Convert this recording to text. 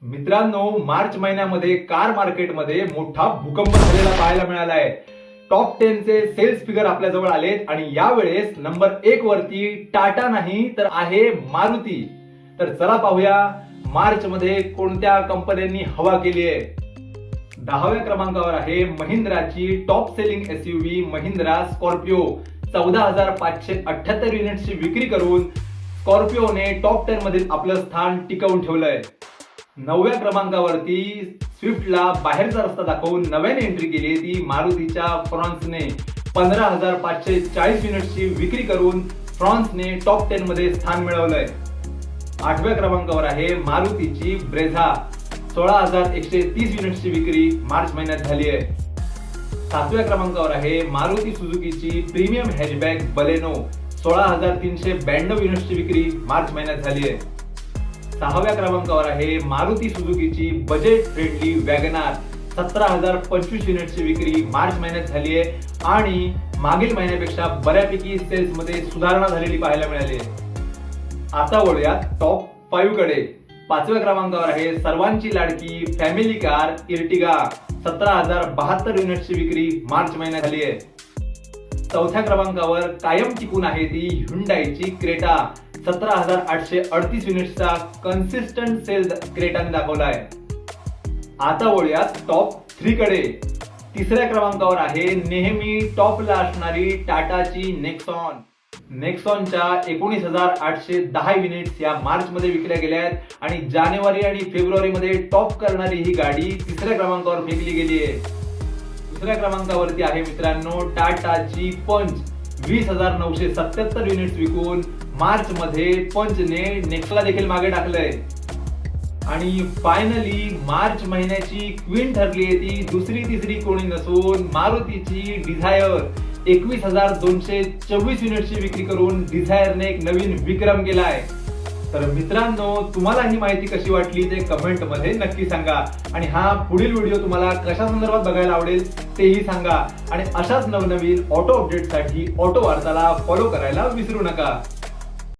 मित्रांनो, मार्च महिन्यामध्ये कार मार्केटमध्ये मोठा भूकंप झालेला पाहायला मिळाला आहे. टॉप 10 चे सेल्स फिगर आपल्या जवळ आलेत आणि यावेळेस नंबर 1 वरती टाटा नाही तर आहे मारुती. तर चला पाहूया मार्च मध्ये कोणत्या कंपन्यांनी हवा केली आहे. 10व्या क्रमांकावर आहे महिंद्राची top selling SUV Mahindra Scorpio. 14,578 युनिट्सची विक्री करून स्कॉर्पिओने टॉप 10 मधील आपलं स्थान टिकवून ठेवलंय. 9व्या क्रमांकावरती स्विफ्टला बाहेरचा रस्ता दाखवून नव्याने एंट्री केली ती मारुतीच्या फ्रॉन्सने. 15,540 युनिट्सची विक्री करून फ्रॉन्सने टॉप 10 मध्ये स्थान मिळवलंय. 8व्या क्रमांकावर आहे मारुतीची ब्रेझा. 16,130 युनिट्सची विक्री मार्च महिन्यात झाली आहे. 7व्या क्रमांकावर आहे मारुती सुझुकीची प्रीमियम हॅचबॅक बलेनो. 16,392 युनिट्सची विक्री मार्च महिन्यात झाली आहे. 6व्या क्रमांकावर आहे मारुती सुझुकीची बजेट फ्रेंडली वॅगनार. 17,025 युनिट्सची विक्री मार्च महिन्यात झाली आहे आणि मागील महिन्यापेक्षा बऱ्यापैकी सेल्स मध्ये सुधारणा झालेली पाहायला मिळाली आहे. आता वळूयात टॉप 5 कडे. 5व्या क्रमांकावर आहे सर्वांची लाडकी फॅमिली कार इर्टिगा. 17,072 युनिट्सची विक्री मार्च महिन्यात झाली आहे. 4थ्या क्रमांकावर कायम टिकून आहे ती ह्युंडाईची क्रेटा. 17,838 युनिट्सचा कन्सिस्टंट सेल्स क्रेटाने दाखवला आहे. आता वळूयात टॉप 3 कडे. 3ऱ्या क्रमांकावर आहे नेहमी टॉपला असणारी टाटाची नेक्सॉन. नेक्सॉनच्या 19,810 युनिट्स या मार्च मध्ये विकल्या गेल्या आहेत आणि जानेवारी आणि फेब्रुवारी मध्ये टॉप करणारी ही गाडी 3ऱ्या क्रमांकावर फेकली गेली आहे. 2ऱ्या क्रमांकावरती आहे मित्रांनो टाटाची पंच. 20,977 युनिट्स विकून मार्च मध्ये पंचने नेक्सला देखील मागे टाकलंय. आणि फायनली मार्च महिन्याची क्वीन ठरली आहे ती दुसरी तिसरी कोणी नसून मारुतीची डिझायर. 21,224 युनिट्सची विक्री करून डिझायरने एक नवीन विक्रम केलाय. तर मित्रांनो, तुम्हाला ही माहिती कशी वाटली ते कमेंट मध्ये नक्की सांगा आणि हा पुढील व्हिडिओ तुम्हाला कशा संदर्भात बघायला आवडेल तेही सांगा. आणि अशाच नवनवीन ऑटो अपडेटसाठी ऑटो वार्ताला फॉलो करायला विसरू नका.